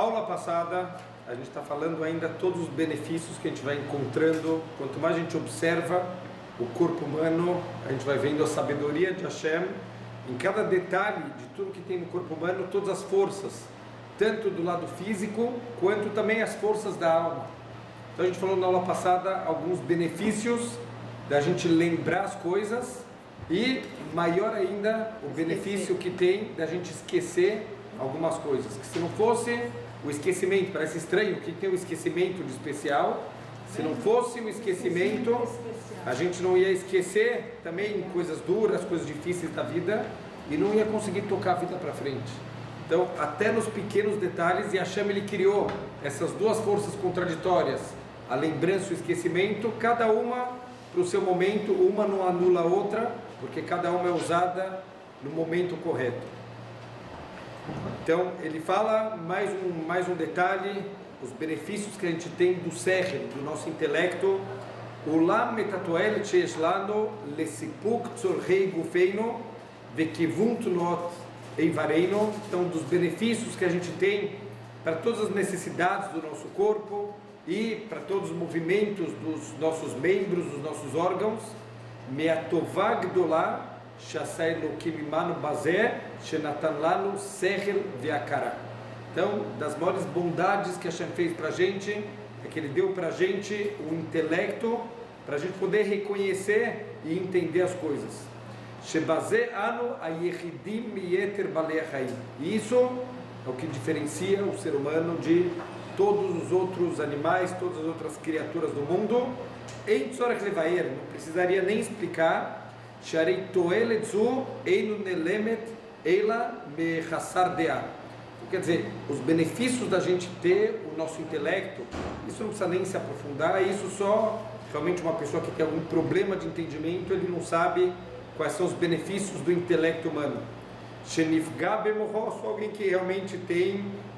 aula passada, a gente está falando ainda todos os benefícios que a gente vai encontrando. Quanto mais a gente observa o corpo humano, a gente vai vendo a sabedoria de Hashem em cada detalhe de tudo que tem no corpo humano, todas as forças, tanto do lado físico, quanto também as forças da alma. Então a gente falou na aula passada alguns benefícios da gente lembrar as coisas e, maior ainda, o benefício que tem da gente esquecer algumas coisas. Que se não fosse o esquecimento, parece estranho, o que tem o esquecimento de especial? Se não fosse o esquecimento, a gente não ia esquecer também coisas duras, coisas difíceis da vida e não ia conseguir tocar a vida para frente. Então, até nos pequenos detalhes, e Hashem ele criou essas duas forças contraditórias, a lembrança e o esquecimento, cada uma para o seu momento, uma não anula a outra, porque cada uma é usada no momento correto. Então, ele fala mais um detalhe, os benefícios que a gente tem do sechel, do nosso intelecto. Ulam metatoel sheyesh lanu lesipuk tzorchei gufeinu vekivun tnot eivareinu. Então, dos benefícios que a gente tem para todas as necessidades do nosso corpo e para todos os movimentos dos nossos membros, dos nossos órgãos. Me'atová gdolá shasai elokim imanu bazeh shenatan lanu sechel ve'akara. Então, das maiores bondades que Hashem fez para a gente, é que Ele deu para a gente o intelecto, para a gente poder reconhecer e entender as coisas. Shebazeh anu ayechidim miyeter balei haim. E isso é o que diferencia o ser humano de todos os outros animais, todas as outras criaturas do mundo. Ein tzorech levaer, não precisaria nem explicar. Sharei toelet zu einu nelemet ela mechassar deah. Quer dizer, os benefícios da gente ter o nosso intelecto, isso não precisa nem se aprofundar, isso só realmente uma pessoa que tem algum problema de entendimento, ele não sabe quais são os benefícios do intelecto humano. Shenifga bemorro, só alguém que realmente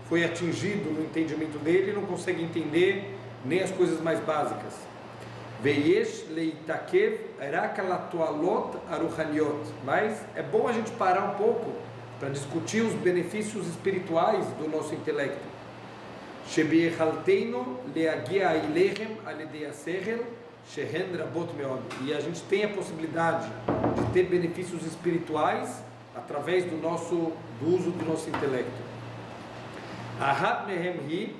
foi atingido no entendimento dele, não consegue entender nem as coisas mais básicas. Veyesh leitakev erakalatoalot aruchaniot. Mas é bom a gente parar um pouco para discutir os benefícios espirituais do nosso intelecto. Shebiechalteinu leagia ilechem alidei asechel shehen rabot meod. E a gente tem a possibilidade de ter benefícios espirituais através do uso do nosso intelecto. Ahad mehem hi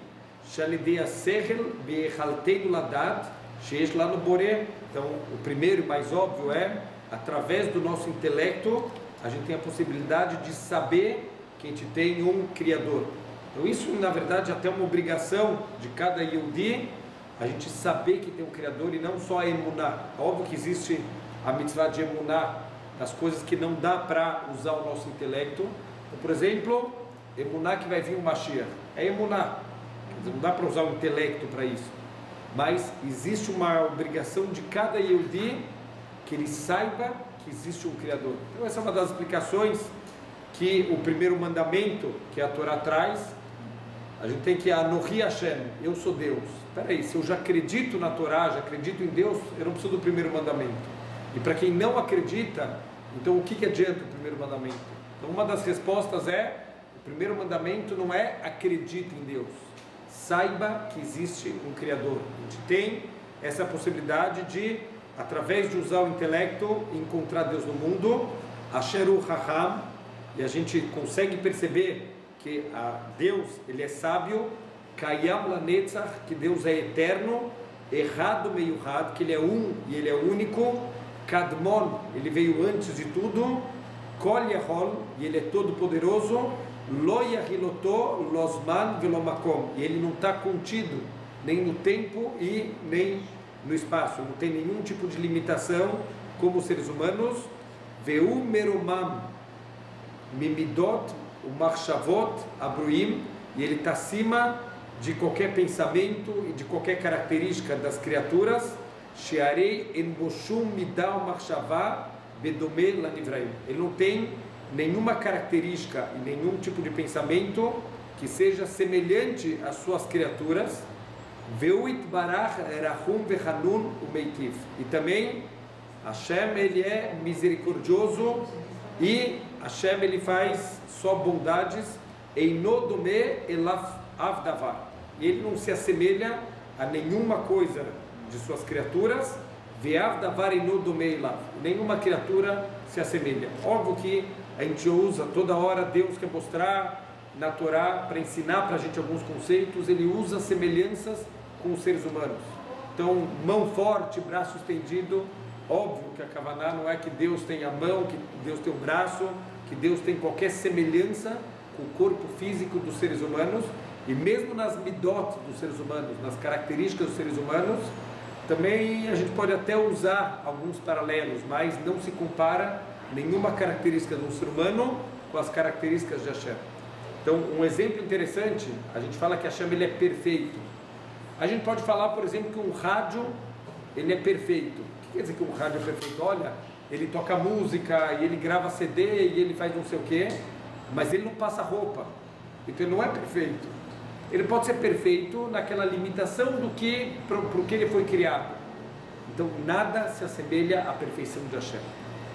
shalidei asechel biechalteinu ladat sheyesh lanu boreh. Então, o primeiro e mais óbvio é através do nosso intelecto a gente tem a possibilidade de saber que a gente tem um Criador. Então isso, na verdade, é até uma obrigação de cada Yehudi, a gente saber que tem um Criador e não só a emuná. Óbvio que existe a mitzvah de emuná, das coisas que não dá para usar o nosso intelecto. Então, por exemplo, emuná que vai vir o Mashiach. É emuná. Quer dizer, não dá para usar o intelecto para isso. Mas existe uma obrigação de cada Yehudi que ele saiba que existe um Criador. Então essa é uma das explicações que o primeiro mandamento que a Torá traz. A gente tem que Anohi Hashem, eu sou Deus. Espera aí, se eu já acredito na Torá, já acredito em Deus, eu não preciso do primeiro mandamento. E para quem não acredita, então o que adianta o primeiro mandamento? Então uma das respostas é, o primeiro mandamento não é acredite em Deus, saiba que existe um Criador. A gente tem essa possibilidade de, através de usar o intelecto, encontrar Deus no mundo, Asheru Hacham, e a gente consegue perceber que Deus, ele é sábio, Kayam Lanetzach, que Deus é eterno, Errado Meyuhad, que ele é um e ele é único, Kadmon, ele veio antes de tudo, Kol Yahol, e ele é todo poderoso, Lo Yahiloto Losman Velomakom, e ele não está contido nem no tempo e nem no espaço, não tem nenhum tipo de limitação como os seres humanos. Veu meromam mimidot umachshavot abruim, e ele está acima de qualquer pensamento e de qualquer característica das criaturas. Shearei en boshum midal machshavá bedome lanivraim, ele não tem nenhuma característica e nenhum tipo de pensamento que seja semelhante às suas criaturas. Veuit barach erachum vechanun umeitiv, e também Hashem ele é misericordioso e Hashem ele faz só bondades. Einodome elaf avdavar. E ele não se assemelha a nenhuma coisa de suas criaturas. Ve'avdavar eno domei elav. Nenhuma criatura se assemelha. Óbvio que a gente usa toda hora, Deus quer mostrar na Torá, para ensinar para a gente alguns conceitos, ele usa semelhanças com os seres humanos. Então, mão forte, braço estendido, óbvio que a Kavaná não é que Deus tem a mão, que Deus tem o braço, que Deus tem qualquer semelhança com o corpo físico dos seres humanos, e mesmo nas midot dos seres humanos, nas características dos seres humanos, também a gente pode até usar alguns paralelos, mas não se compara nenhuma característica de um ser humano com as características de Hashem. Então, um exemplo interessante, a gente fala que Hashem ele é perfeito. A gente pode falar, por exemplo, que um rádio ele é perfeito. O que quer dizer que um rádio é perfeito? Olha, ele toca música, e ele grava CD, e ele faz não sei o quê, mas ele não passa roupa. Então ele não é perfeito. Ele pode ser perfeito naquela limitação do que, para o que ele foi criado. Então nada se assemelha à perfeição de Hashem.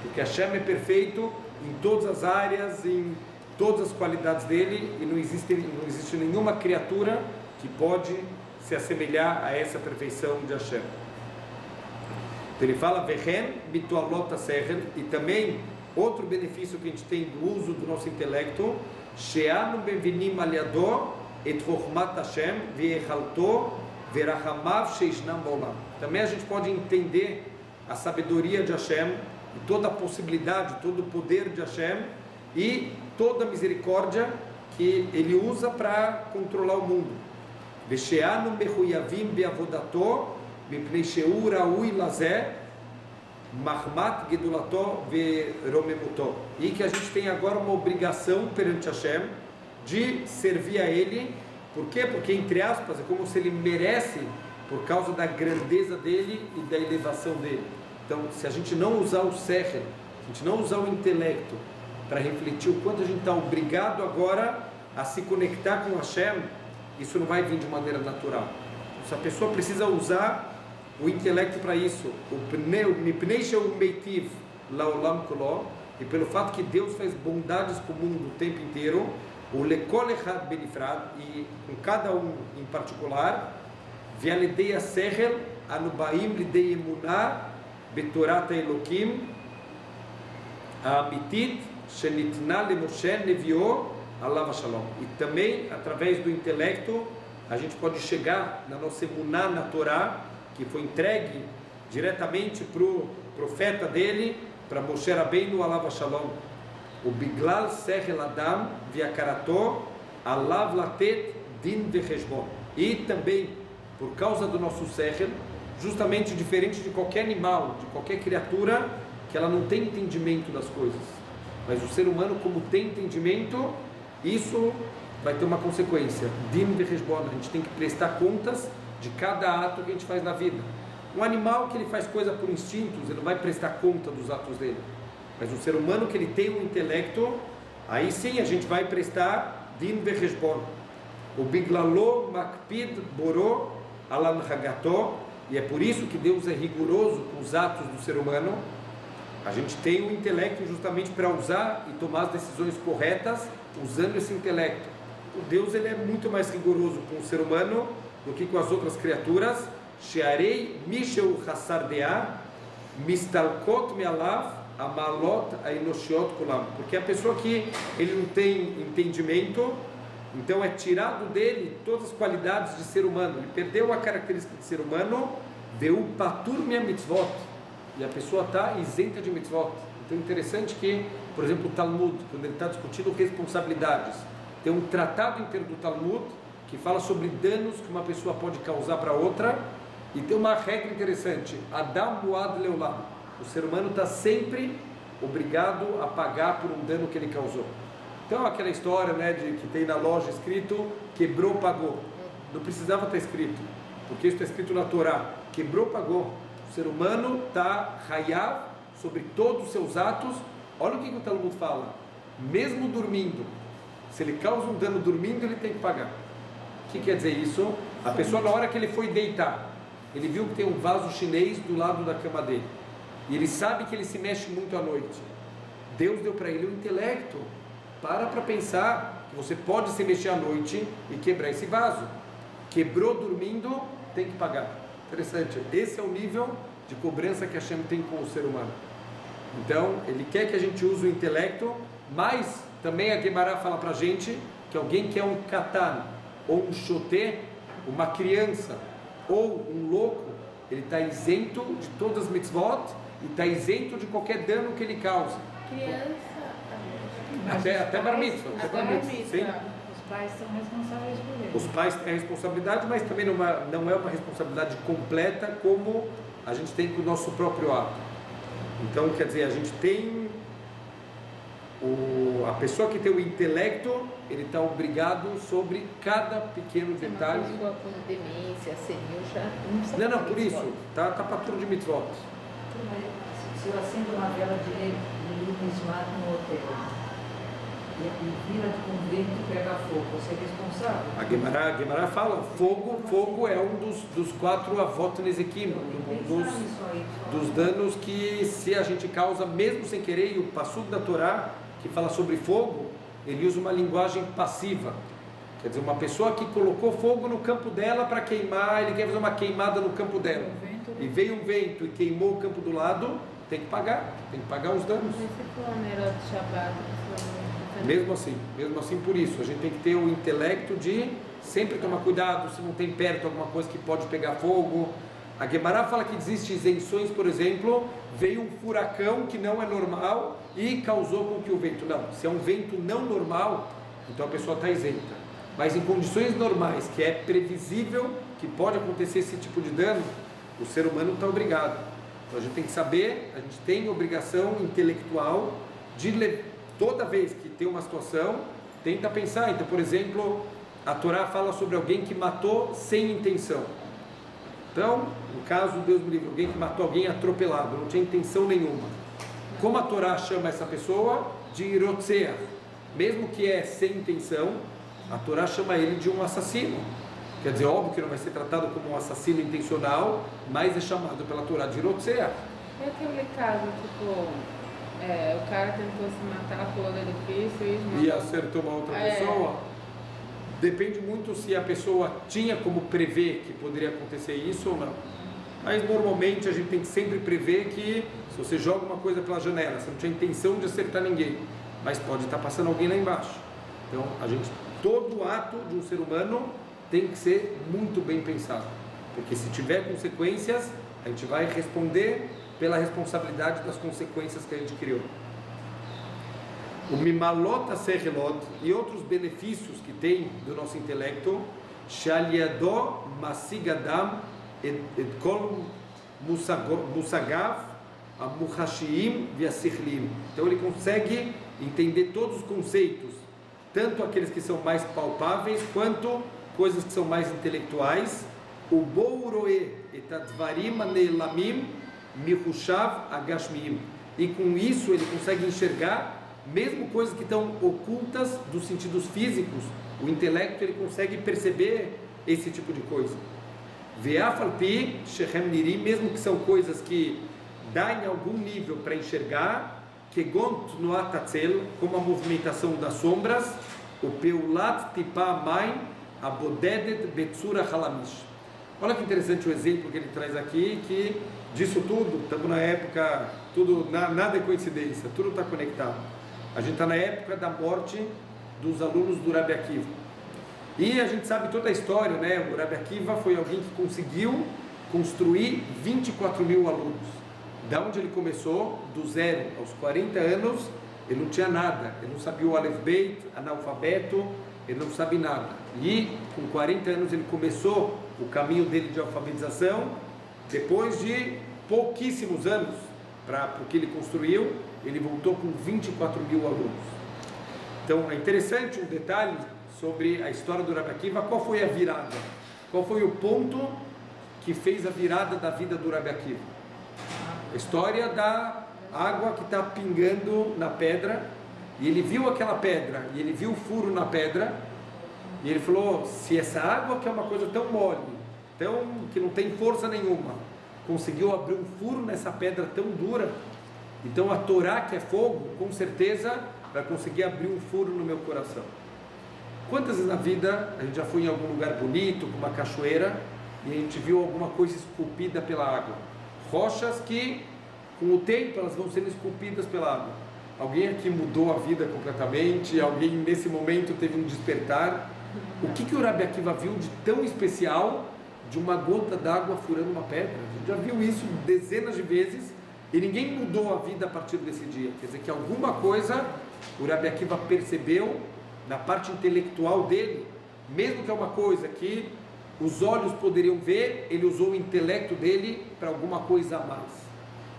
Porque Hashem é perfeito em todas as áreas, em todas as qualidades dele, e não existe nenhuma criatura que pode se assemelhar a essa perfeição de Hashem. Então ele fala, Vehen mitualot hasechel, e também outro benefício que a gente tem do uso do nosso intelecto, she'anu bevinim aliado et chokhmat Hashem ve'echalto ve'rachamav sheishnam ba'olam. Também a gente pode entender a sabedoria de Hashem, e toda a possibilidade, todo o poder de Hashem, e toda a misericórdia que ele usa para controlar o mundo. Ve'she'anu mechuyavim be'avodato mipnei she'u ra'ui lazeh mahmat gedulato ve'romemuto. E que a gente tem agora uma obrigação perante Hashem de servir a ele. Por quê? Porque, entre aspas, é como se ele merece, por causa da grandeza dele e da elevação dele. Então, se a gente não usar o sechel, se a gente não usar o intelecto para refletir o quanto a gente está obrigado agora a se conectar com Hashem, isso não vai vir de maneira natural. Se a pessoa precisa usar o intelecto para isso, e pelo fato que Deus faz bondades para o mundo o tempo inteiro, o lekol echad benifrad, e com cada um em particular, ve'alidei hasechel anubaim lidei emunah betorat Elokim ha'amitit shenitna lemoshe nevio alav shalom. E também através do intelecto a gente pode chegar na nossa emuná na Torá, que foi entregue diretamente para o profeta dele, para Moshe Rabbeinu alav shalom. O biglal sechel adam viakarato alav latet din vecheshbon. E também por causa do nosso sechel, justamente diferente de qualquer animal, de qualquer criatura, que ela não tem entendimento das coisas, mas o ser humano, como tem entendimento, isso vai ter uma consequência. Din vecheshbon, a gente tem que prestar contas de cada ato que a gente faz na vida. Um animal que ele faz coisa por instintos, ele não vai prestar conta dos atos dele. Mas um ser humano que ele tem um intelecto, aí sim a gente vai prestar din vecheshbon. O biglalo makpid boro alan hagato, e é por isso que Deus é rigoroso com os atos do ser humano. A gente tem o intelecto justamente para usar e tomar as decisões corretas usando esse intelecto. O Deus ele é muito mais rigoroso com o ser humano do que com as outras criaturas. Shearei misheu hassar deah mistalkot me'alav amalot aenoshiot kulam. Porque a pessoa que ele não tem entendimento, então é tirado dele todas as qualidades de ser humano. Ele perdeu a característica de ser humano, veu patur minha mitzvot, e a pessoa está isenta de mitzvot. Então é interessante que, por exemplo, o Talmud, quando ele está discutindo responsabilidades, tem um tratado inteiro do Talmud que fala sobre danos que uma pessoa pode causar para outra, e tem uma regra interessante: Adam muad leolam. O ser humano está sempre obrigado a pagar por um dano que ele causou. Então aquela história, né, de que tem na loja escrito quebrou, pagou. Não precisava estar escrito, porque isso está escrito na Torá. Quebrou, pagou. O ser humano está hayav sobre todos os seus atos. Olha o que o Talmud fala: mesmo dormindo, se ele causa um dano dormindo, ele tem que pagar. O que quer dizer isso? A pessoa, na hora que ele foi deitar, ele viu que tem um vaso chinês do lado da cama dele, e ele sabe que ele se mexe muito à noite. Deus deu para ele o intelecto. Para pensar você pode se mexer à noite e quebrar esse vaso. Quebrou dormindo, tem que pagar. Interessante. Esse é o nível de cobrança que Hashem tem com o ser humano. Então, ele quer que a gente use o intelecto, mas também a Gemara fala pra gente que alguém que é um katan, ou um choté, uma criança, ou um louco, ele está isento de todas as mitzvot e está isento de qualquer dano que ele causa. Criança... Até bar mitzvah. Sim. Os pais são responsáveis por ele. Os pais têm a responsabilidade, mas também não é uma responsabilidade completa como a gente tem com o nosso próprio ato. Então, quer dizer, a gente tem a pessoa que tem o intelecto, ele está obrigado sobre cada pequeno detalhe. Uma pessoa com demência, senil, já não precisa. Não, por isso, tá para tudo de mitzvot. Se eu acendo uma vela de lumismar no hotel e vira de convento e pega fogo, você é responsável? A Gemara fala, fogo é um dos 4 avot nezekim, dos danos que se a gente causa mesmo sem querer. E o Passuk da Torá, que fala sobre fogo, ele usa uma linguagem passiva. Quer dizer, uma pessoa que colocou fogo no campo dela para queimar, ele quer fazer uma queimada no campo dela. E veio um vento e queimou o campo do lado, tem que pagar os danos. Mas se for um Nerot Shabbat, Mesmo assim por isso, a gente tem que ter o intelecto de sempre tomar cuidado se não tem perto alguma coisa que pode pegar fogo. A Gemara fala que existem isenções, por exemplo, veio um furacão que não é normal e causou com que o vento... Não, se é um vento não normal, então a pessoa está isenta. Mas em condições normais, que é previsível que pode acontecer esse tipo de dano, o ser humano está obrigado. Então a gente tem que saber, a gente tem obrigação intelectual de, toda vez que tem uma situação, tenta pensar. Então, por exemplo, a Torá fala sobre alguém que matou sem intenção. Então, no caso, Deus me livre, alguém que matou alguém atropelado, não tinha intenção nenhuma. Como a Torá chama essa pessoa? De Irotzeach. Mesmo que é sem intenção, a Torá chama ele de um assassino. Quer dizer, óbvio que não vai ser tratado como um assassino intencional, mas é chamado pela Torá de Irotzeach. é aquele caso, tipo, o cara tentou se matar, pulou do edifício e acertou uma outra pessoa. Depende muito se a pessoa tinha como prever que poderia acontecer isso ou não. Mas normalmente a gente tem que sempre prever que se você joga uma coisa pela janela, você não tinha intenção de acertar ninguém, mas pode estar passando alguém lá embaixo. Então, todo ato de um ser humano tem que ser muito bem pensado, porque se tiver consequências, a gente vai responder pela responsabilidade das consequências que a gente criou. O mimalot aserelot e outros benefícios que tem do nosso intelecto, shaliadó masigadam et kol musagav amuhashim viasirlim. Então ele consegue entender todos os conceitos, tanto aqueles que são mais palpáveis quanto coisas que são mais intelectuais. O bouroe et advarim anelamim mihushav agashmim. E com isso ele consegue enxergar mesmo coisas que estão ocultas dos sentidos físicos. O intelecto ele consegue perceber esse tipo de coisa. Ve'afalpi shechem nirim, mesmo que são coisas que dá em algum nível para enxergar, kegont no atatzel, como a movimentação das sombras, o peulat tipa maim abodedet betzura halamish. Olha que interessante o exemplo que ele traz aqui, que disso tudo, estamos na época, nada é coincidência, tudo está conectado. A gente está na época da morte dos alunos do Rabbi Akiva. E a gente sabe toda a história, né? O Rabbi Akiva foi alguém que conseguiu construir 24 mil alunos. Da onde ele começou, do 0 aos 40 anos, ele não tinha nada. Ele não sabia o Aleph Beit, analfabeto, ele não sabe nada. E com 40 anos ele começou o caminho dele de alfabetização. Depois de pouquíssimos anos para o que ele construiu, ele voltou com 24 mil alunos. Então é interessante um detalhe sobre a história do Rabbi Akiva. Qual foi a virada? Qual foi o ponto que fez a virada da vida do Rabbi Akiva? A história da água que está pingando na pedra, e ele viu aquela pedra, e ele viu o furo na pedra, e ele falou: se essa água, que é uma coisa tão mole, que não tem força nenhuma, conseguiu abrir um furo nessa pedra tão dura, então a Torá, que é fogo, com certeza vai conseguir abrir um furo no meu coração. Quantas vezes na vida a gente já foi em algum lugar bonito, com uma cachoeira, e a gente viu alguma coisa esculpida pela água? Rochas que, com o tempo, elas vão sendo esculpidas pela água. Alguém aqui mudou a vida completamente? Alguém nesse momento teve um despertar? O que o Rabi Akiva viu de tão especial de uma gota d'água furando uma pedra? A gente já viu isso dezenas de vezes e ninguém mudou a vida a partir desse dia. Quer dizer que alguma coisa o Rabi Akiva percebeu na parte intelectual dele, mesmo que é uma coisa que os olhos poderiam ver, ele usou o intelecto dele para alguma coisa a mais.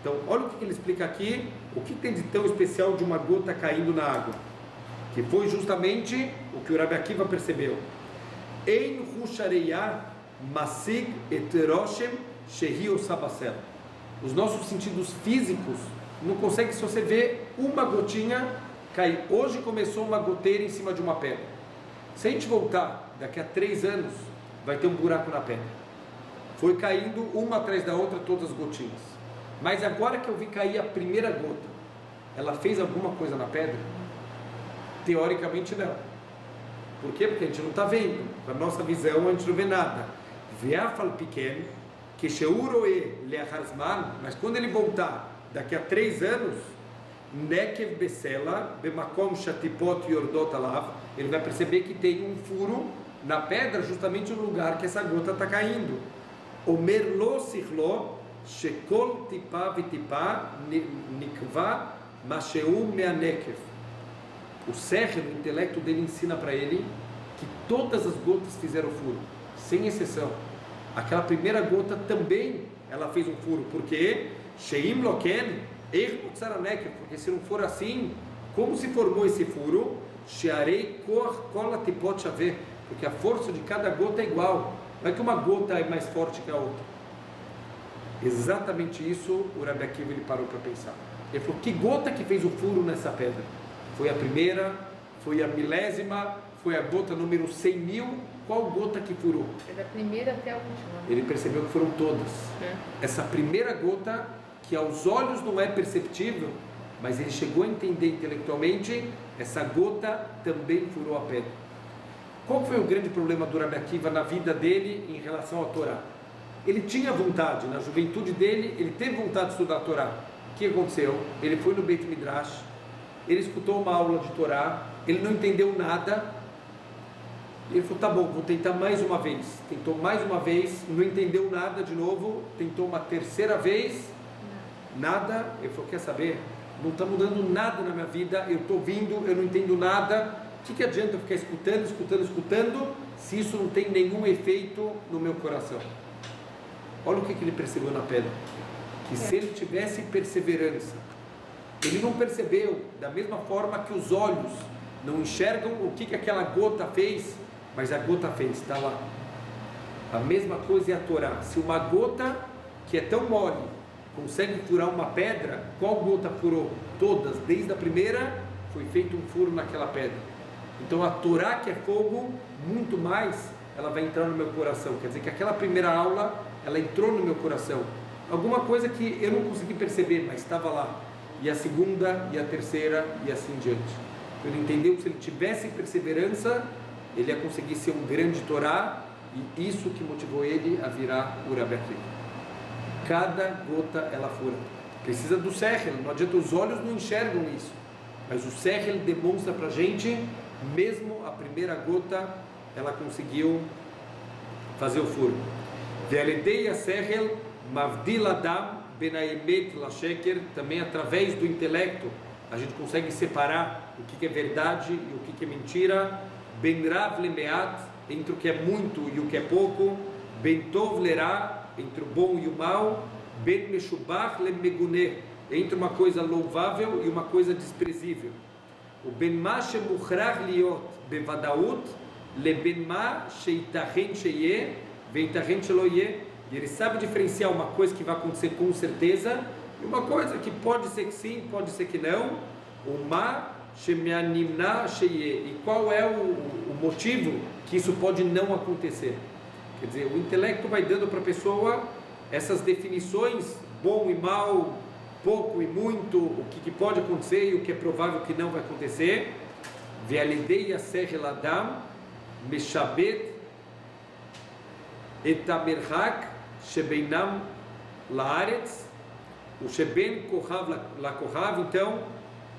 Então, olha o que ele explica aqui, o que tem de tão especial de uma gota caindo na água, que foi justamente o que o Rabi Akiva percebeu. Ein Hushareya Masig et Roshem Shehi Osabasel. Os nossos sentidos físicos não conseguem, se você vê uma gotinha cair. Hoje começou uma goteira em cima de uma pedra. Se a gente voltar daqui a 3 anos, vai ter um buraco na pedra. Foi caindo uma atrás da outra todas as gotinhas. Mas agora que eu vi cair a primeira gota, ela fez alguma coisa na pedra? Teoricamente não. Por quê? Porque a gente não está vendo. Com a nossa visão a gente não vê nada. Veafal pequeno, que sheuroe leacharzman, mas quando ele voltar daqui a 3 anos, nekev besela bemakom shatipot yordot alav, ele vai perceber que tem um furo na pedra, justamente no lugar que essa gota está caindo. Omer lo sichlo shekol tipa vitipa nikva masheu meanekev. O sehel, o intelecto dele, ensina para ele que todas as gotas fizeram furo, sem exceção. Aquela primeira gota também ela fez um furo, porque sheim loken er utsaranekev, porque se não for assim, como se formou esse furo? Shearei kol atipot shaveh, porque a força de cada gota é igual, não é que uma gota é mais forte que a outra. Exatamente isso o Rabi Akiva ele parou para pensar. Ele falou, que gota que fez o furo nessa pedra? Foi a primeira, foi a milésima, foi a gota número 100.000, qual gota que furou? É da primeira até a última. Ele percebeu que foram todas. Essa primeira gota, que aos olhos não é perceptível, mas ele chegou a entender intelectualmente, essa gota também furou a pedra. Qual foi o grande problema do Rabi Akiva na vida dele em relação à Torá? Ele tinha vontade, na juventude dele, ele teve vontade de estudar a Torá. O que aconteceu? Ele foi no Beit Midrash, ele escutou uma aula de Torá, ele não entendeu nada, ele falou, tá bom, vou tentar mais uma vez. Tentou mais uma vez, não entendeu nada de novo, tentou uma terceira vez, nada. Ele falou, quer saber? Não está mudando nada na minha vida, eu estou vindo, eu não entendo nada, o que adianta eu ficar escutando, se isso não tem nenhum efeito no meu coração? Olha o que ele percebeu na pedra, que se ele tivesse perseverança, ele não percebeu, da mesma forma que os olhos não enxergam o que aquela gota fez, mas a gota fez, está lá. A mesma coisa é a Torá. Se uma gota que é tão mole consegue furar uma pedra, qual gota furou? Todas, desde a primeira foi feito um furo naquela pedra. Então a Torá, que é fogo, muito mais ela vai entrar no meu coração. Quer dizer que aquela primeira aula ela entrou no meu coração, alguma coisa que eu não consegui perceber, mas estava lá. E a segunda, e a terceira, e assim diante. Ele entendeu que se ele tivesse perseverança, ele ia conseguir ser um grande Torá, e isso que motivou ele a virar o Rabi Akiva. Cada gota ela fura. Precisa do sehel, não adianta, os olhos não enxergam isso, mas o sehel demonstra para a gente, mesmo a primeira gota, ela conseguiu fazer o furo. Ve'aledei sehel mavdil adam benaemet lasheker, também através do intelecto a gente consegue separar o que é verdade e o que é mentira. Ben rav lemeat, entre o que é muito e o que é pouco. Ben tov lerá, entre o bom e o mal. Ben meshubach lemeguneh, entre uma coisa louvável e uma coisa desprezível. O ben ma shemuchrach liot bevadaut le ben ma sheitachen sheyeh veitachen shelo yeh. E ele sabe diferenciar uma coisa que vai acontecer com certeza e uma coisa que pode ser que sim, pode ser que não. O ma shemeanimna sheyeh, e qual é o motivo que isso pode não acontecer. Quer dizer, o intelecto vai dando para a pessoa essas definições, bom e mal, pouco e muito, o que pode acontecer e o que é provável que não vai acontecer. Ve'alidei sehel adam meshabed et hamerhak shebeinam laaretz, o sheben kohav la kohav. Então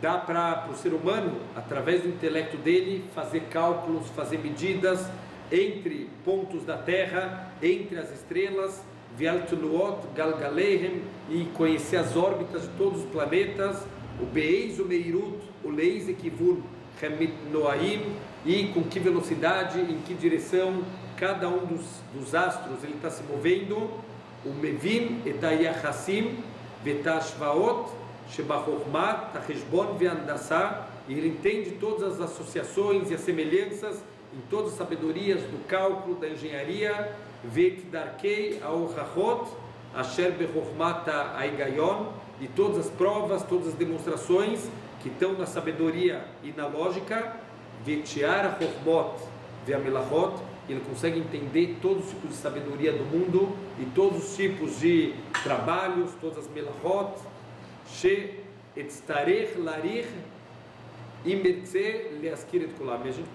dá para o ser humano, através do intelecto dele, fazer cálculos, fazer medidas entre pontos da Terra, entre as estrelas, Vialtuluot, Galgalehem, e conhecer as órbitas de todos os planetas, o Beis, o Meirut, o Leis Ekivun, Hemit Noaim, e com que velocidade, em que direção cada um dos astros ele está se movendo, o Mevin, Etayachassim, Vetashvaot, Shebachochmat, Taheshbon, Veandasá, e ele entende todas as associações e as semelhanças em todas as sabedorias do cálculo, da engenharia, Vet Darkei, Aorachot, Asher Bechochmata Aigayon, e todas as provas, todas as demonstrações que estão na sabedoria e na lógica, Vetiara Chochmot, Veamelachot, ele consegue entender todos os tipos de sabedoria do mundo e todos os tipos de trabalhos, todas as melachot, She Etztarech Larich Imertze Leaskir et Kulam. A gente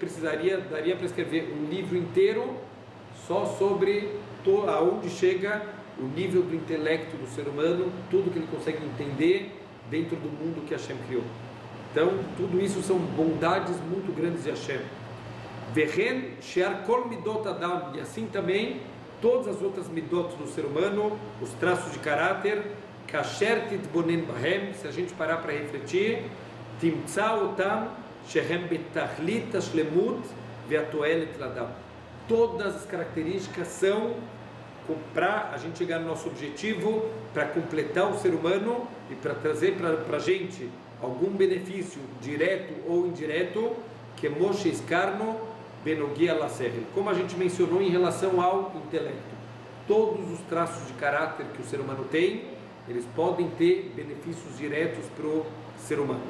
daria para escrever um livro inteiro só sobre aonde chega o nível do intelecto do ser humano, tudo que ele consegue entender dentro do mundo que Hashem criou. Então, tudo isso são bondades muito grandes de Hashem. Vehen shear kol midot adam, e assim também todas as outras midot do ser humano, os traços de caráter, kasher titbonen bahem, se a gente parar para refletir, timtza otam shehem betachlit ashlemut veatoelet ladam. Todas as características são para a gente chegar no nosso objetivo, para completar o ser humano e para trazer para a gente algum benefício direto ou indireto, que Moshe Escarno Benogia Laserre, como a gente mencionou em relação ao intelecto. Todos os traços de caráter que o ser humano tem, eles podem ter benefícios diretos para o ser humano.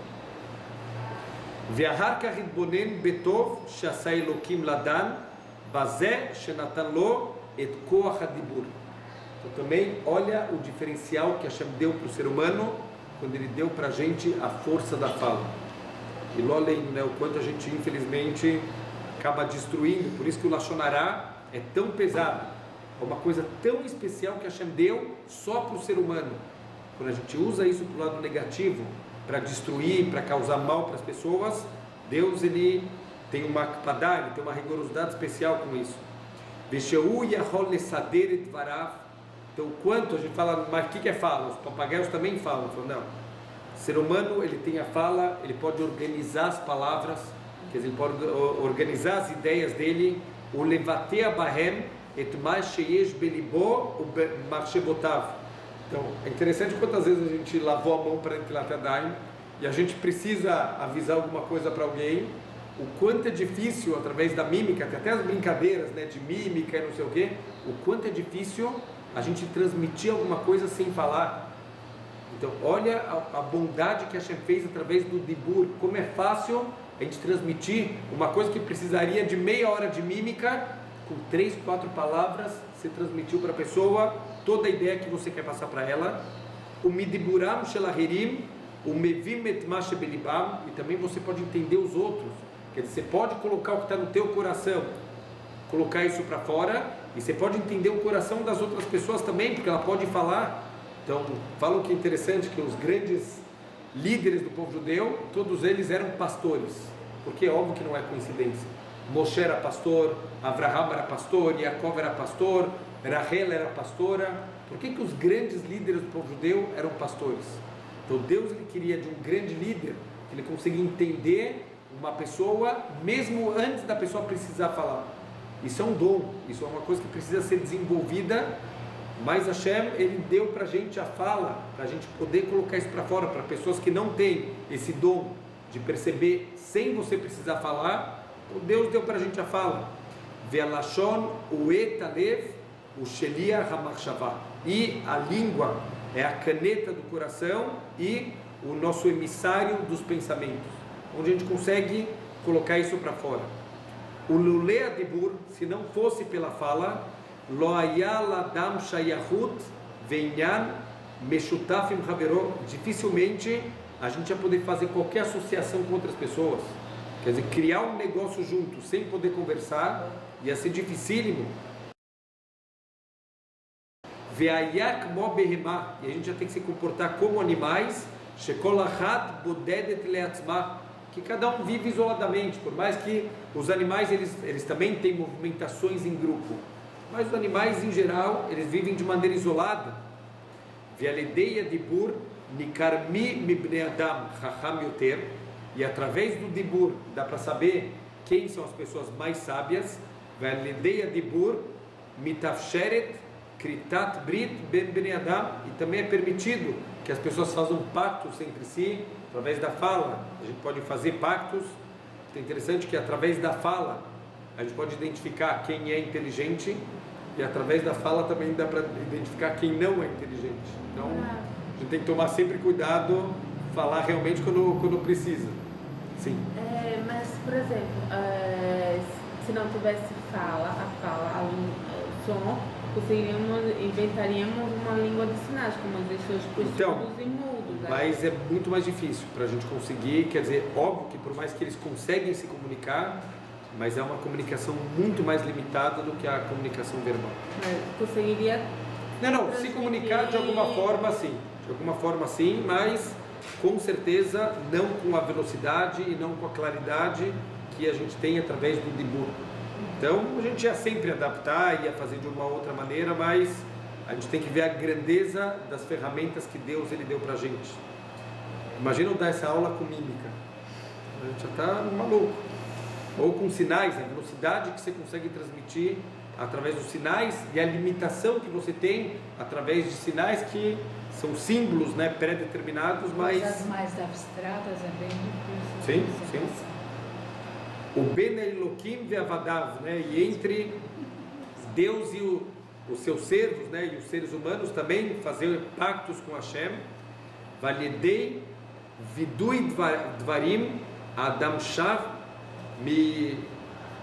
Ve'ahar kach hitbonen betov she'asa Elokim ladan bazeh shenatan lo et koach hadibur. Então também olha o diferencial que Hashem deu para o ser humano quando ele deu para a gente a força da fala. E lá além, né, o quanto a gente infelizmente acaba destruindo. Por isso que o Lashon Hará é tão pesado, é uma coisa tão especial que Hashem deu só para o ser humano. Quando a gente usa isso para o lado negativo, para destruir, para causar mal para as pessoas, Deus ele tem uma akpadá, ele tem uma rigorosidade especial com isso. Vesheu yachol lesader et varav. Então, quanto a gente fala, mas o que é fala? Os papagaios também falam. Não, o ser humano ele tem a fala, ele pode organizar as palavras, quer dizer, ele pode organizar as ideias dele, o levater bahem et mais sheyesh belibo o marshebotav. Então, é interessante quantas vezes a gente lavou a mão para Netilat Yadayim e a gente precisa avisar alguma coisa para alguém, o quanto é difícil, através da mímica, tem até as brincadeiras, né, de mímica e não sei o quê, o quanto é difícil a gente transmitir alguma coisa sem falar. Então, olha a bondade que a Hashem fez através do Dibur, como é fácil a gente transmitir uma coisa que precisaria de meia hora de mímica, com 3, 4 palavras, você transmitiu para a pessoa toda a ideia que você quer passar para ela. O Midiburam Shelahirim, o Mevim et Mashe Belibam, e também você pode entender os outros, quer dizer, você pode colocar o que está no teu coração, colocar isso para fora, e você pode entender o coração das outras pessoas também, porque ela pode falar. Então, falam que é interessante que os grandes líderes do povo judeu, todos eles eram pastores, porque é óbvio que não é coincidência. Moshe era pastor, Avraham era pastor, Yaakov era pastor, Rahel era pastora. Por que os grandes líderes do povo judeu eram pastores? Então Deus ele queria de um grande líder, que ele conseguia entender uma pessoa, mesmo antes da pessoa precisar falar. Isso é um dom, isso é uma coisa que precisa ser desenvolvida, mas Hashem, ele deu para a gente a fala, para a gente poder colocar isso para fora, para pessoas que não têm esse dom de perceber sem você precisar falar. Deus deu para a gente a fala. Ve'alashon u'etalev u'shelia hamachshavah. E a língua é a caneta do coração e o nosso emissário dos pensamentos, onde a gente consegue colocar isso para fora. O lulea dibur, se não fosse pela fala, lo haya ladam shayahut ve'inyan meshutafim havero, dificilmente a gente ia poder fazer qualquer associação com outras pessoas. Quer dizer, criar um negócio junto, sem poder conversar, ia ser dificílimo. Ve'ayak mo behemah, e a gente já tem que se comportar como animais, shekol achat bodedet leatzmah, que cada um vive isoladamente, por mais que os animais eles também têm movimentações em grupo, mas os animais em geral eles vivem de maneira isolada. Ve'aledeia dibur nikarmi mibnei adam chacham yoter, e através do dibur dá para saber quem são as pessoas mais sábias. Ve'aledeia dibur mitafsheret kritat brit ben bnei adam, e também é permitido que as pessoas façam pactos entre si através da fala. A gente pode fazer pactos. É interessante que através da fala a gente pode identificar quem é inteligente, e através da fala também dá para identificar quem não é inteligente. Então a gente tem que tomar sempre cuidado, falar realmente quando precisa. Sim. Mas, por exemplo, se não tivesse o som, inventaríamos uma língua de sinais, como existem os surdos e mudos. Mas é muito mais difícil para a gente conseguir, quer dizer, óbvio que por mais que eles conseguem se comunicar, mas é uma comunicação muito mais limitada do que a comunicação verbal. Mas conseguiria... Não, se comunicar de alguma forma sim, mas com certeza não com a velocidade e não com a claridade que a gente tem através do dibur. Então a gente ia sempre adaptar, ia fazer de uma outra maneira, mas a gente tem que ver a grandeza das ferramentas que Deus ele deu pra gente. Imagina eu dar essa aula com mímica, a gente já está maluco. Ou com sinais, a velocidade que você consegue transmitir através dos sinais e a limitação que você tem através de sinais que são símbolos, né, pré-determinados, mas... As mais abstratas é bem difícil. Sim. O Ben Elohim ve'avadav, né, e entre Deus e os seus servos, né, e os seres humanos também fazer pactos com Hashem. Validei vidui dvarim adam shav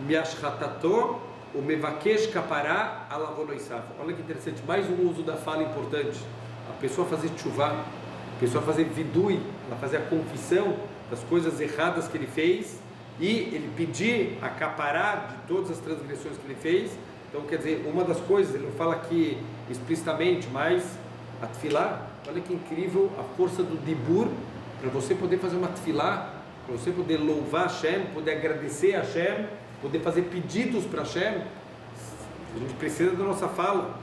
miashchatato o mevakesh kapará alavonoisav. Olha que interessante, mais um uso da fala importante. A pessoa fazer tchuvá, a pessoa fazer vidui, ela fazer a confissão das coisas erradas que ele fez e ele pedir a capará de todas as transgressões que ele fez. Então, quer dizer, uma das coisas, ele não fala aqui explicitamente, mas a tefilá, olha que incrível a força do dibur para você poder fazer uma tefilá, para você poder louvar Hashem, poder agradecer a Hashem, poder fazer pedidos para Hashem. A gente precisa da nossa fala.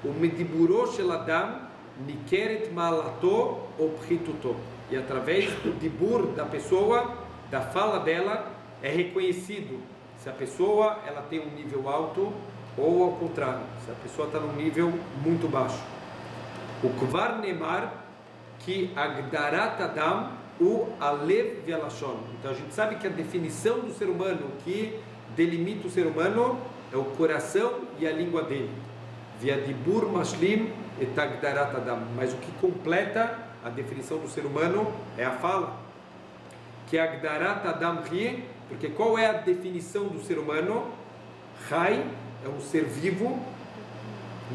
O mediburo sheladam nikeret malato opchituto, e através do dibur da pessoa, da fala dela, é reconhecido se a pessoa ela tem um nível alto ou ao contrário, se a pessoa está num nível muito baixo. O kvar nemar que agdarat adam o alev ve'alashon. Então a gente sabe que a definição do ser humano, o que delimita o ser humano, é o coração e a língua dele. Viadibur mashlim et agdarat adam. Mas o que completa a definição do ser humano é a fala. Que agdarat adam ri, porque qual é a definição do ser humano? Chai é um ser vivo,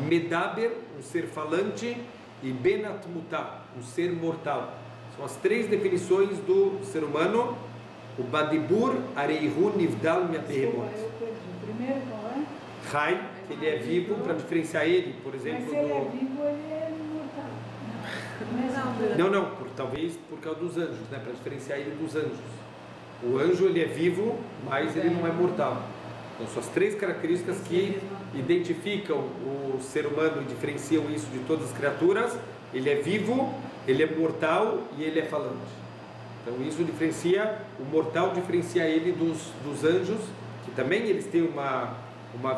medaber, um ser falante, e benat mutah, um ser mortal. São as três definições do ser humano. O badibur areihu nivdal miabehemot. Primeiro qual é? Chai, que ele é vivo, para diferenciar ele, por exemplo. Mas se ele é vivo, ele é mortal. Não, talvez por causa dos anjos, né? Para diferenciar ele dos anjos. O anjo ele é vivo, mas ele não é mortal. Então são as três características que identificam o ser humano e diferenciam isso de todas as criaturas. Ele é vivo, ele é mortal e ele é falante. Então isso diferencia, o mortal diferencia ele dos anjos, que também eles têm uma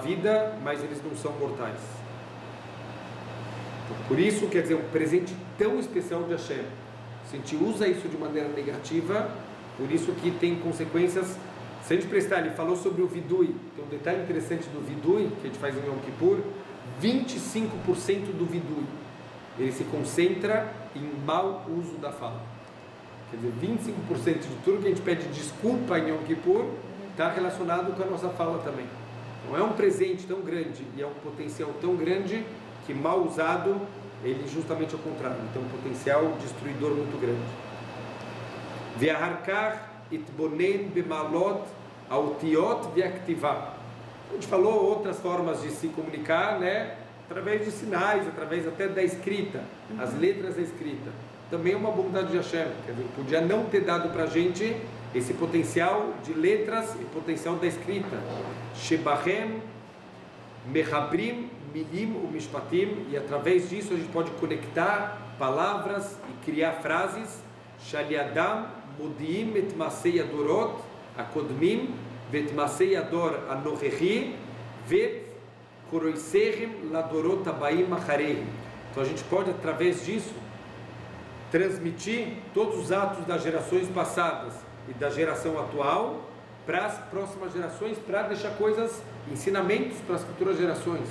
vida, mas eles não são mortais. Então, por isso, quer dizer, um presente tão especial de Hashem. Se a gente usa isso de maneira negativa, por isso que tem consequências. Se a gente prestar, ele falou sobre o vidui. Tem um detalhe interessante do vidui, que a gente faz em Yom Kippur, 25% do vidui, ele se concentra em mau uso da fala. Quer dizer, 25% de tudo que a gente pede desculpa em Yom Kippur está relacionado com a nossa fala também. Então é um presente tão grande e é um potencial tão grande que mal usado, ele justamente é o contrário. Então um potencial destruidor muito grande. Ve'aharkar itbonen bemalot aotiot ve'aktivá. A gente falou outras formas de se comunicar, né? Através de sinais, através até da escrita, as letras da escrita. Também é uma bondade de Hashem. Quer dizer, podia não ter dado para a gente esse potencial de letras e potencial da escrita. Shebahem, Mechabrim, Milim, o Mishpatim, e através disso a gente pode conectar palavras e criar frases. Shaliadam, Mudim, et Masei Adorot, Akodmim, vet Masei Ador Anochechi, vet Koroiserem, Ladorot Abaim Acharei. Então a gente pode, através disso, transmitir todos os atos das gerações passadas e da geração atual para as próximas gerações, para deixar coisas, ensinamentos para as futuras gerações.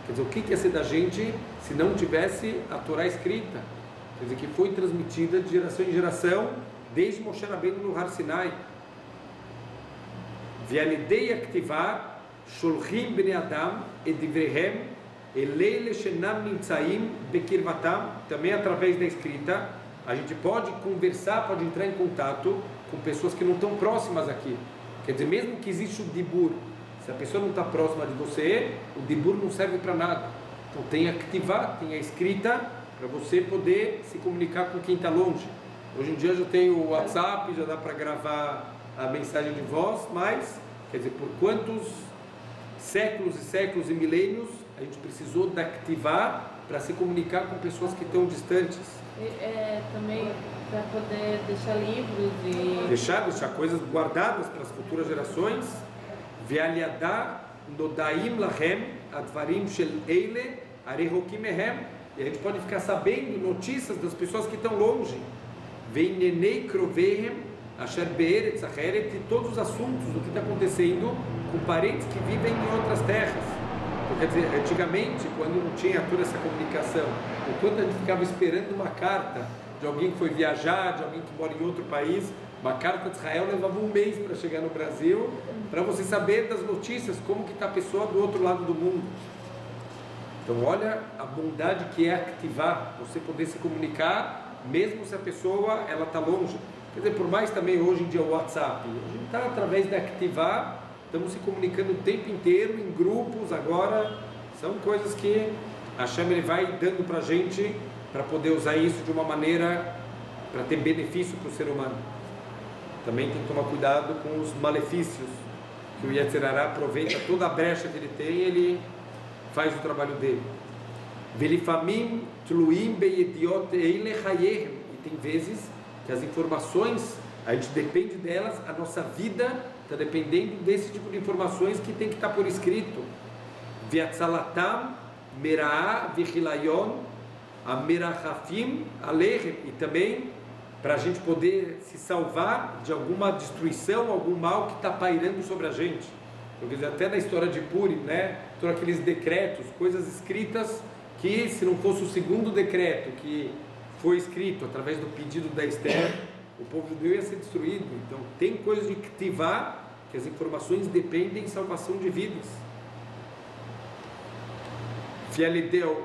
Quer dizer, o que ia ser da gente se não tivesse a Torá escrita? Quer dizer, que foi transmitida de geração em geração, desde Moshe Rabbeinu no Har Sinai. V'alidei aktivá shulchim bnei Adam edivrehem eleile shenam nimtzaim bekirvatam. Também através da escrita, a gente pode conversar, pode entrar em contato com pessoas que não estão próximas aqui. Quer dizer, mesmo que existe o dibur, se a pessoa não está próxima de você, o dibur não serve para nada. Então tem a ativar, tem a escrita, para você poder se comunicar com quem está longe. Hoje em dia já tem o WhatsApp, já dá para gravar a mensagem de voz, mas, quer dizer, por quantos séculos e séculos e milênios a gente precisou de ativar para se comunicar com pessoas que estão distantes. Também para poder deixar livros e... Deixar coisas guardadas para as futuras gerações. Ve'aliadá nodaim lahem advarim shel eile arehokim mehem. E a gente pode ficar sabendo notícias das pessoas que estão longe. Ve'inenei krovehem asher be'eretz acheret, e todos os assuntos do que está acontecendo com parentes que vivem em outras terras. Então, quer dizer, antigamente, quando não tinha toda essa comunicação, o quanto a gente ficava esperando uma carta de alguém que foi viajar, de alguém que mora em outro país. Uma carta de Israel levava um mês para chegar no Brasil, para você saber das notícias, como que está a pessoa do outro lado do mundo. Então olha a bondade que é ativar, você poder se comunicar, mesmo se a pessoa ela está longe. Quer dizer, por mais também hoje em dia o WhatsApp, a gente está através de ativar, estamos se comunicando o tempo inteiro, em grupos agora, são coisas que a Hashem ele vai dando para a gente, para poder usar isso de uma maneira, para ter benefício para o ser humano. Também tem que tomar cuidado com os malefícios, que o Yetzer Hará aproveita toda a brecha que ele tem, ele faz o trabalho dele. Velifamim tluim beyediot eile chayehem. E tem vezes que as informações, a gente depende delas, a nossa vida está dependendo desse tipo de informações que tem que estar por escrito. Veatzalatam mera'a vichilayon amerachafim alechem. E também para a gente poder se salvar de alguma destruição, algum mal que está pairando sobre a gente. Eu quer dizer, até na história de Purim, né? Todos aqueles decretos, coisas escritas que, se não fosse o segundo decreto que foi escrito através do pedido da Esther, o povo judeu ia ser destruído. Então, tem coisas de ativar, que as informações dependem de salvação de vidas.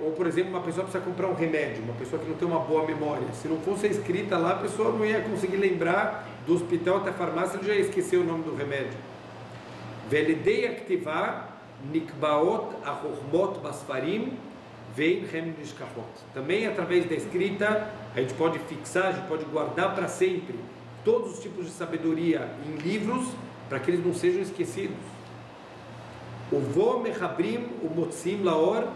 Ou, por exemplo, uma pessoa precisa comprar um remédio, uma pessoa que não tem uma boa memória. Se não fosse escrita lá, a pessoa não ia conseguir lembrar do hospital até a farmácia, ele já ia esquecer o nome do remédio. Velidei ativar nikbaot achochmot basfarim ve'inhem nishkachot. Também através da escrita a gente pode fixar, a gente pode guardar para sempre todos os tipos de sabedoria em livros, para que eles não sejam esquecidos. Uvo mechabrim umotzim laor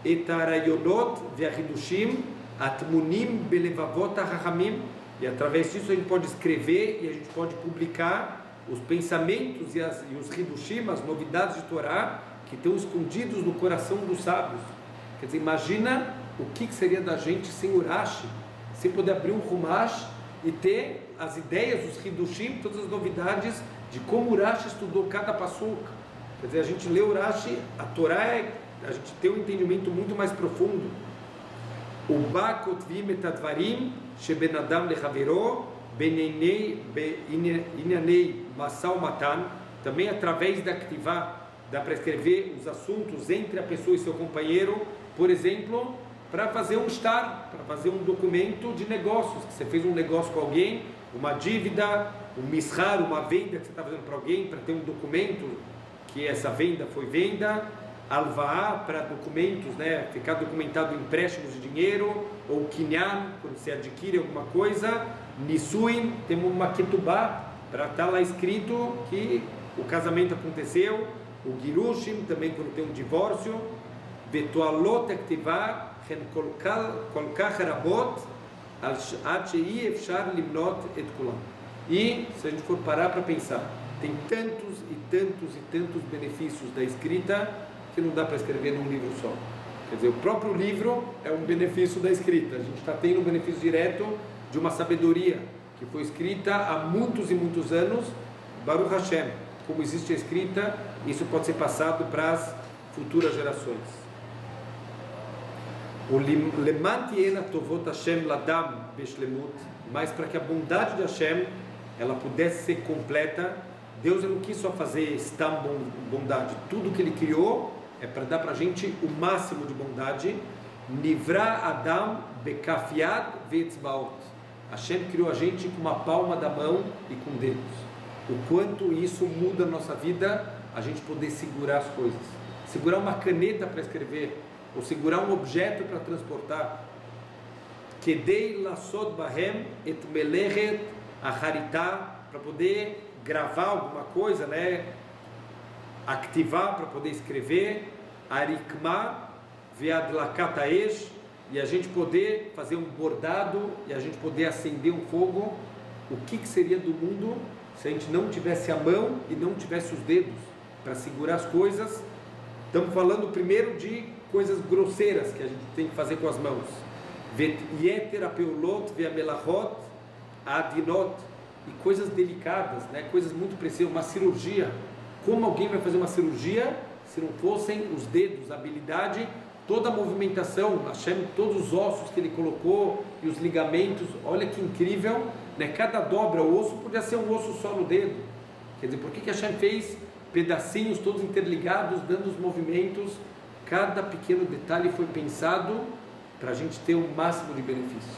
et arayonot ve'achidushim atmunim belevavot hachamim. E através disso a gente pode escrever e a gente pode publicar os pensamentos e os hidushim, as novidades de Torá que estão escondidos no coração dos sábios. Quer dizer, imagina o que seria da gente sem o Rashi, sem poder abrir um Humash e ter as ideias, os hidushim, todas as novidades de como o Rashi estudou cada pasuk. Quer dizer, a gente lê o Rashi, a Torá, a gente tem um entendimento muito mais profundo. O Bakot vim etadvarim shebenadam lechavero benenei inyanei masal matan. Também através da ativar, dá para escrever os assuntos entre a pessoa e seu companheiro. Por exemplo, para fazer um shtar, para fazer um documento de negócios, que você fez um negócio com alguém, uma dívida, um mishar, uma venda que você está fazendo para alguém, para ter um documento que essa venda foi venda, alvaá, para documentos, né, ficar documentado empréstimos de dinheiro, ou kinyan, quando você adquire alguma coisa, nisuin, temos uma ketubá, para estar lá escrito que o casamento aconteceu, o girushim, também quando tem um divórcio, vetualot aktivá, chen kolkach rabot, ad she'i efshar limnot et kulam. E, se a gente for parar para pensar, tem tantos e tantos e tantos benefícios da escrita que não dá para escrever num livro só. Quer dizer, o próprio livro é um benefício da escrita. A gente está tendo um benefício direto de uma sabedoria que foi escrita há muitos e muitos anos. Baruch Hashem, como existe a escrita, isso pode ser passado para as futuras gerações. O lemant yena tovot Hashem ladam beshlemut, mas para que a bondade de Hashem ela pudesse ser completa, Deus não quis só fazer stam bondade. Tudo que Ele criou é para dar para a gente o máximo de bondade. Nivra Adam bekafiad ve'etzbaot. Hashem criou a gente com uma palma da mão e com dedos. O quanto isso muda a nossa vida, a gente poder segurar as coisas. Segurar uma caneta para escrever, ou segurar um objeto para transportar. Kedei lasod bahem et melechet acharitá, para poder gravar alguma coisa, né? Ativar para poder escrever, arikma ve'adlakat haesh, e a gente poder fazer um bordado e a gente poder acender um fogo. O que seria do mundo se a gente não tivesse a mão e não tivesse os dedos para segurar as coisas? Estamos falando primeiro de coisas grosseiras que a gente tem que fazer com as mãos. Yeter apeulot ve'amelachot adinot, e coisas delicadas, né? Coisas muito precisas, uma cirurgia. Como alguém vai fazer uma cirurgia se não fossem os dedos, a habilidade, toda a movimentação, Hashem, todos os ossos que Ele colocou e os ligamentos, olha que incrível, né? Cada dobra, o osso podia ser um osso só no dedo. Quer dizer, por que Hashem fez pedacinhos todos interligados, dando os movimentos? Cada pequeno detalhe foi pensado para a gente ter o máximo de benefício.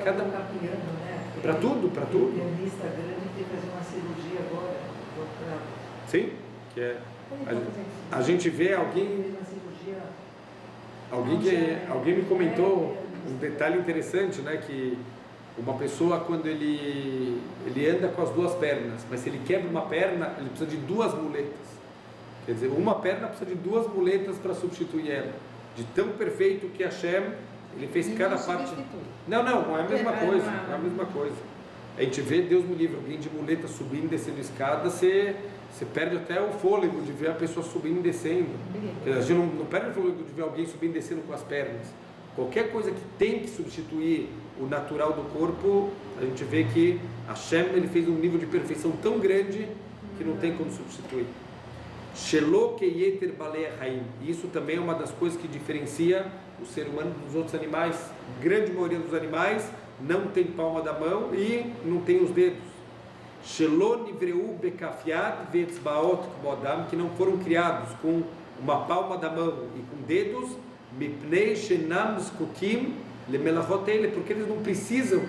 Cada piano, né? Para tudo, para tudo. O pianista grande tem que fazer uma cirurgia agora. Sim, que é. A gente vê alguém. Alguém me comentou um detalhe interessante, né? Que uma pessoa, quando ele anda com as duas pernas, mas se ele quebra uma perna, ele precisa de duas muletas. Quer dizer, uma perna precisa de duas muletas para substituir ela. De tão perfeito que Hashem, Ele fez cada parte. Não é a mesma coisa. É a mesma coisa. A gente vê, Deus me livre, alguém de muleta subindo e descendo escada, você perde até o fôlego de ver a pessoa subindo e descendo. A gente não perde o fôlego de ver alguém subindo e descendo com as pernas. Qualquer coisa que tem que substituir o natural do corpo, a gente vê que Hashem, ele fez um nível de perfeição tão grande que não tem como substituir. Isso também é uma das coisas que diferencia o ser humano dos outros animais. A grande maioria dos animais não tem palma da mão e não tem os dedos. Que não foram criados com uma palma da mão e com dedos, porque eles não precisam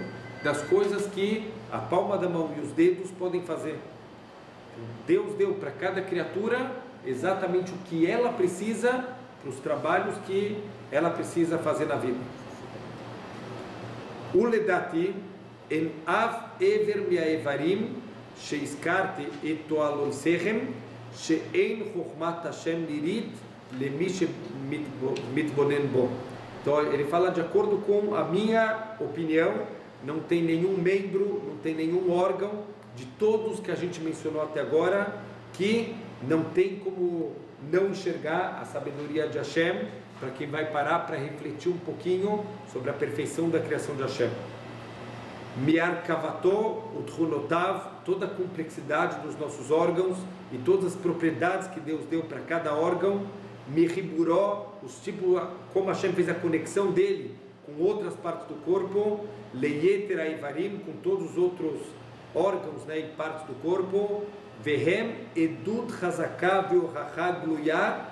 das coisas que a palma da mão e os dedos podem fazer. Deus deu para cada criatura exatamente o que ela precisa para os trabalhos que ela precisa fazer na vida. Uledati en av ever mi'aevarim sheizkarti et toaloisechem she'ein chokhmat Hashem nirit lemi shemitbonen bo. Então ele fala de acordo com a minha opinião, não tem nenhum membro, não tem nenhum órgão de todos que a gente mencionou até agora que não tem como não enxergar a sabedoria de Hashem, para quem vai parar para refletir um pouquinho sobre a perfeição da criação de Hashem. Miar kavato utchunotav, toda a complexidade dos nossos órgãos e todas as propriedades que Deus deu para cada órgão. Mihiburó, os tipos, como Hashem fez a conexão dele com outras partes do corpo. Leyeter aivarim, com todos os outros órgãos, né, e partes do corpo. Vehem edut chazaká veochachá gluyá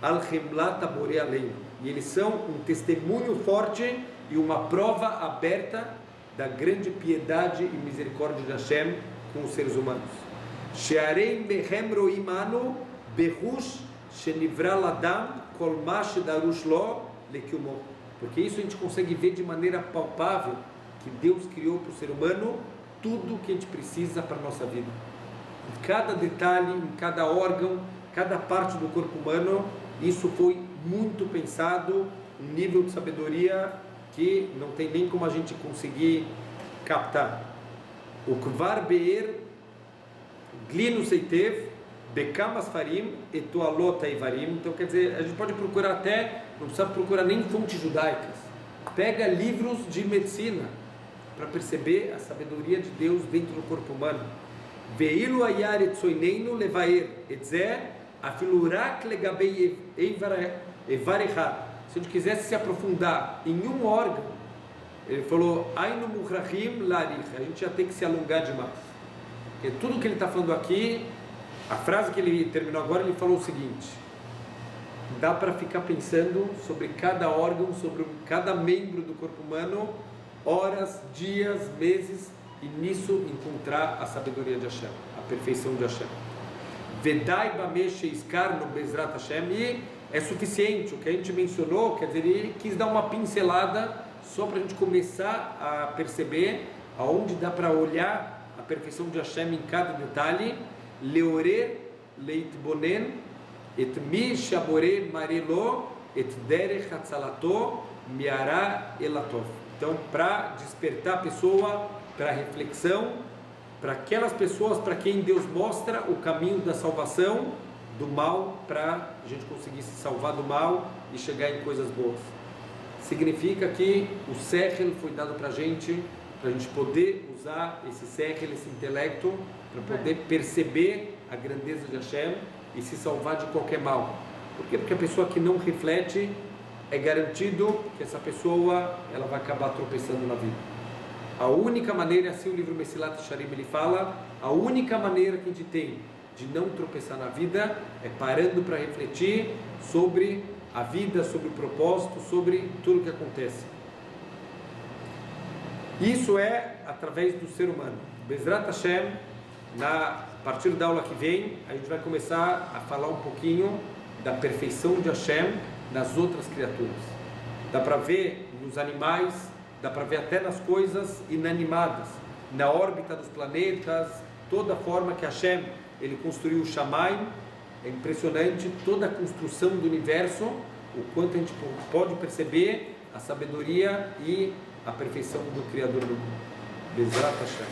al chemlat abore aleinu. E eles são um testemunho forte e uma prova aberta da grande piedade e misericórdia de Hashem com os seres humanos. She'arei mehem roim anu behush shenivra ladam kol ma shedarush lo lekiumo. Porque isso a gente consegue ver de maneira palpável que Deus criou para o ser humano tudo o que a gente precisa para a nossa vida. Em cada detalhe, em cada órgão, cada parte do corpo humano, isso foi muito pensado, um nível de sabedoria que não tem nem como a gente conseguir captar. O Kvar Be'er Glinu Seitev Bekamas Farim Etoalot Aivarim. Então quer dizer, a gente pode procurar até, não precisa procurar nem fontes judaicas, pega livros de medicina para perceber a sabedoria de Deus dentro do corpo humano. Veilu ayar etzoineinu levaer etze afilurak legabei evarechad. Se a gente quisesse se aprofundar em um órgão, ele falou ainu muhrachim larich, a gente já tem que se alongar demais. Porque tudo que ele está falando aqui, a frase que ele terminou agora, ele falou o seguinte: dá para ficar pensando sobre cada órgão, sobre cada membro do corpo humano, horas, dias, meses, e nisso encontrar a sabedoria de Hashem, a perfeição de Hashem. Vedai bameshe iskar no Bezrat Hashem. E é suficiente o que a gente mencionou, quer dizer, ele quis dar uma pincelada só para a gente começar a perceber aonde dá para olhar a perfeição de Hashem em cada detalhe. Leorer leitbonen et mi shabore marelo et derech hatzalato miara elatov. Então, para despertar a pessoa para a reflexão, para aquelas pessoas para quem Deus mostra o caminho da salvação do mal, para a gente conseguir se salvar do mal e chegar em coisas boas. Significa que o sechel foi dado para a gente poder usar esse sechel, esse intelecto, para poder perceber a grandeza de Hashem e se salvar de qualquer mal. Por quê? Porque a pessoa que não reflete, é garantido que essa pessoa ela vai acabar tropeçando na vida. A única maneira, assim o livro Mesilat Yesharim ele fala, a única maneira que a gente tem de não tropeçar na vida é parando para refletir sobre a vida, sobre o propósito, sobre tudo o que acontece. Isso é através do ser humano. Bezrat Hashem, a partir da aula que vem, a gente vai começar a falar um pouquinho da perfeição de Hashem nas outras criaturas. Dá para ver nos animais, dá para ver até nas coisas inanimadas, na órbita dos planetas, toda a forma que Hashem ele construiu o Shamayim. É impressionante toda a construção do universo, o quanto a gente pode perceber a sabedoria e a perfeição do Criador do mundo. Bezrat Hashem.